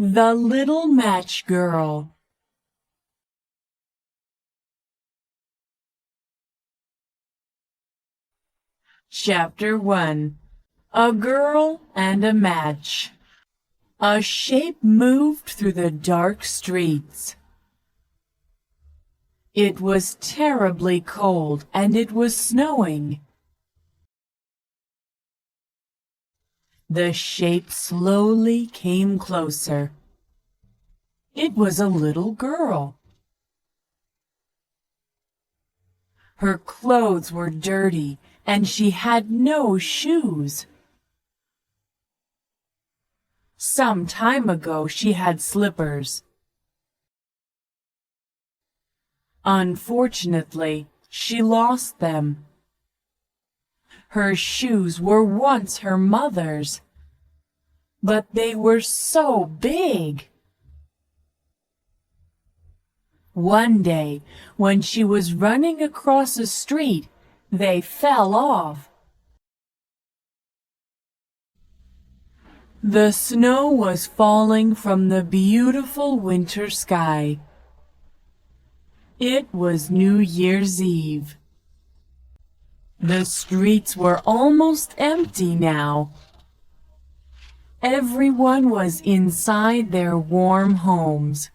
The Little Match Girl. Chapter 1. A Girl and a Match. A shape moved through the dark streets. It was terribly cold and it was snowing. The shape slowly came closer. It was a little girl. Her clothes were dirty and she had no shoes. Some time ago she had slippers. Unfortunately, she lost them. Her shoes were once her mother's, but they were so big. One day, when she was running across a street, they fell off. The snow was falling from the beautiful winter sky. It was New Year's Eve. The streets were almost empty now. Everyone was inside their warm homes.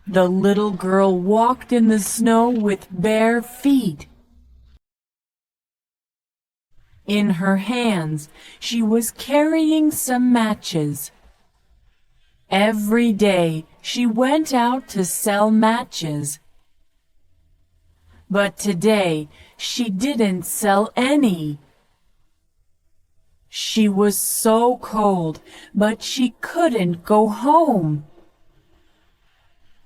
The little girl walked in the snow with bare feet. In her hands, she was carrying some matches. Every day, she went out to sell matches. But today, she didn't sell any. She was so cold, but she couldn't go home.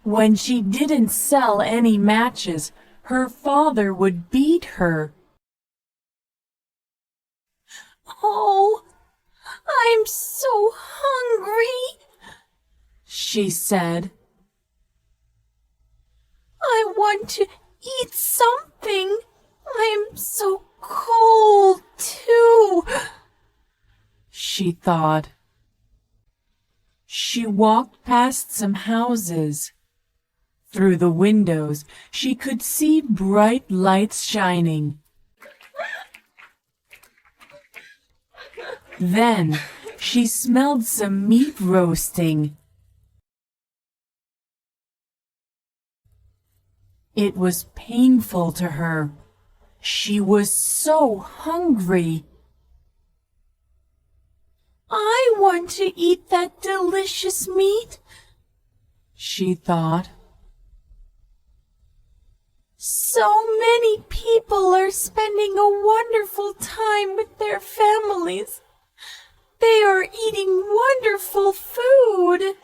When she didn't sell any matches, her father would beat her. "Oh, I'm so hungry," she said. "I want to eat something. I'm so cold, too," she thought. She walked past some houses. Through the windows, she could see bright lights shining. Then she smelled some meat roasting. It was painful to her. She was so hungry. "I want to eat that delicious meat," she thought. "So many people are spending a wonderful time with their families. They are eating wonderful food."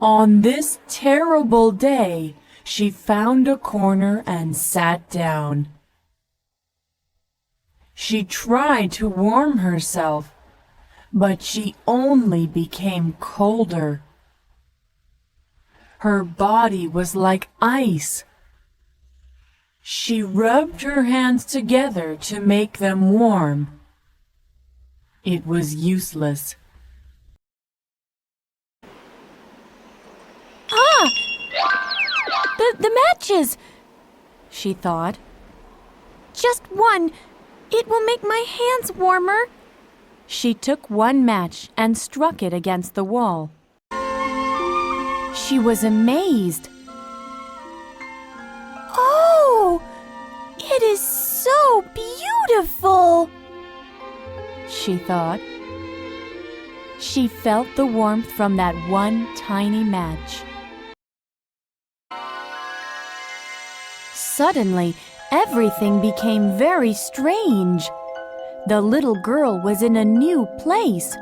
On this terrible day, she found a corner and sat down. She tried to warm herself, but she only became colder. Her body was like ice. She rubbed her hands together to make them warm. It was useless. The matches, she thought. "Just one. It will make my hands warmer." She took one match and struck it against the wall. She was amazed. "Oh, it is so beautiful," she thought. She felt the warmth from that one tiny match. Suddenly, everything became very strange. The little girl was in a new place.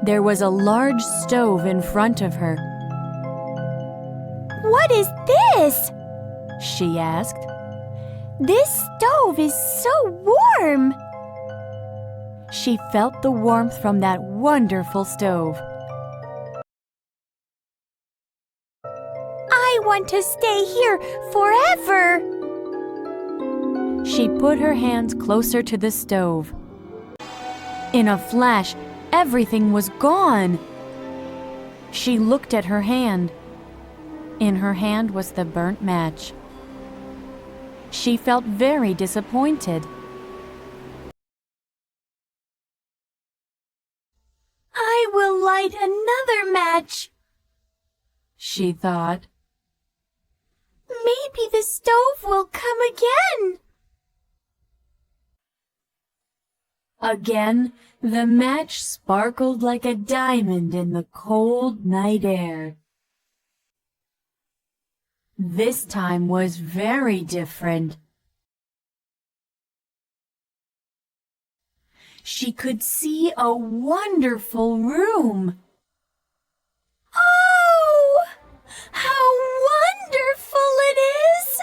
There was a large stove in front of her. "What is this?" she asked. "This stove is so warm." She felt the warmth from that wonderful stove. "I want to stay here forever." She put her hands closer to the stove. In a flash, everything was gone. She looked at her hand. In her hand was the burnt match. She felt very disappointed. I will light another match, she thought. Maybe the stove will come again. Again, the match sparkled like a diamond in the cold night air. This time was very different. She could see a wonderful room. Oh, how wonderful it is!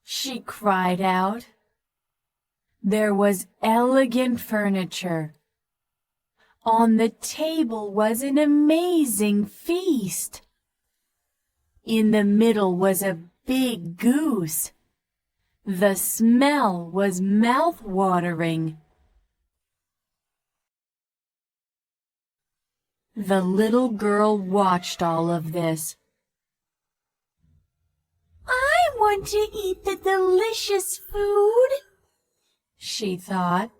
She cried out. There was elegant furniture. On the table was an amazing feast. In the middle was a big goose. The smell was mouth-watering. The little girl watched all of this. I want to eat the delicious food, she thought.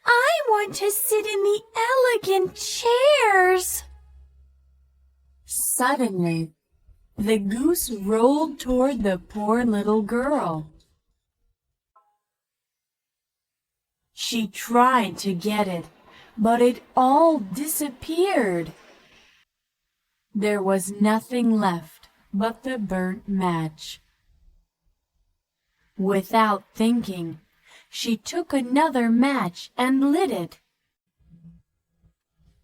I want to sit in the elegant chairs. Suddenly, the goose rolled toward the poor little girl. She tried to get it, but it all disappeared. There was nothing left but the burnt match. Without thinking, she took another match and lit it.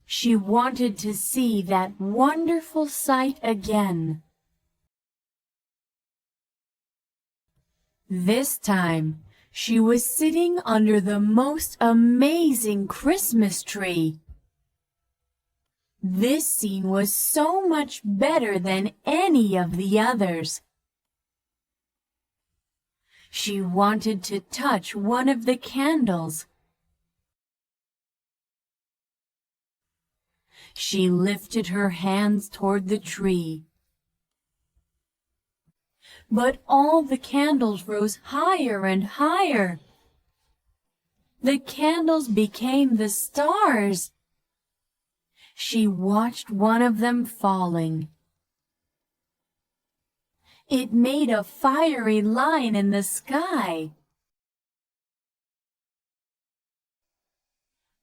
She wanted to see that wonderful sight again. This time, she was sitting under the most amazing Christmas tree. This scene was so much better than any of the others. She wanted to touch one of the candles. She lifted her hands toward the tree. But all the candles rose higher and higher. The candles became the stars. She watched one of them falling. It made a fiery line in the sky.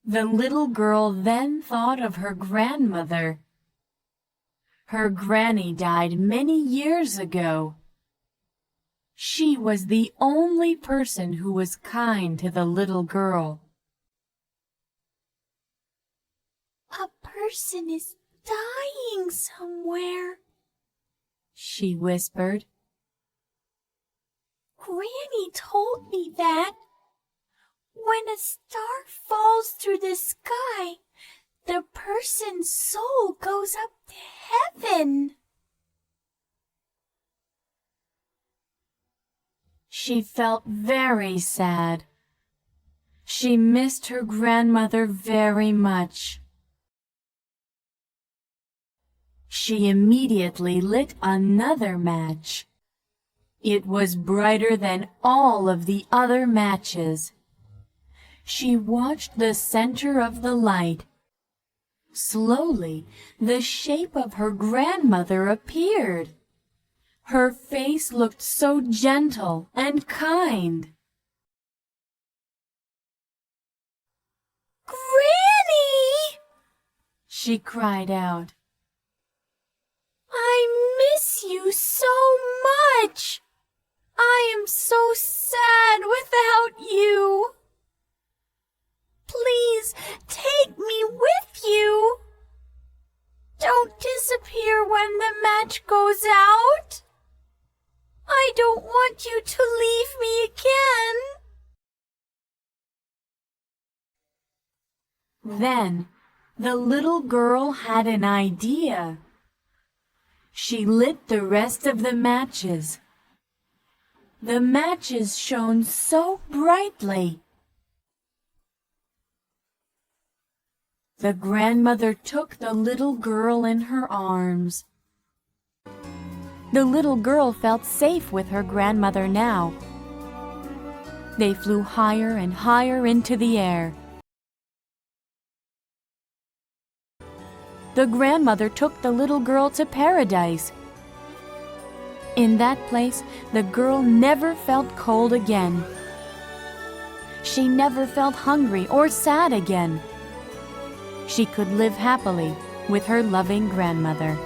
The little girl then thought of her grandmother. Her granny died many years ago. She was the only person who was kind to the little girl. A person is dying somewhere, she whispered. Granny told me that when a star falls through the sky, the person's soul goes up to heaven. She felt very sad. She missed her grandmother very much. She immediately lit another match. It was brighter than all of the other matches. She watched the center of the light. Slowly, the shape of her grandmother appeared. Her face looked so gentle and kind. Granny! She cried out. I miss you so much. I am so sad without you. Please take me with you. Don't disappear when the match goes out. I don't want you to leave me again. Then the little girl had an idea. She lit the rest of the matches. The matches shone so brightly. The grandmother took the little girl in her arms. The little girl felt safe with her grandmother now. They flew higher and higher into the air. The grandmother took the little girl to paradise. In that place, the girl never felt cold again. She never felt hungry or sad again. She could live happily with her loving grandmother.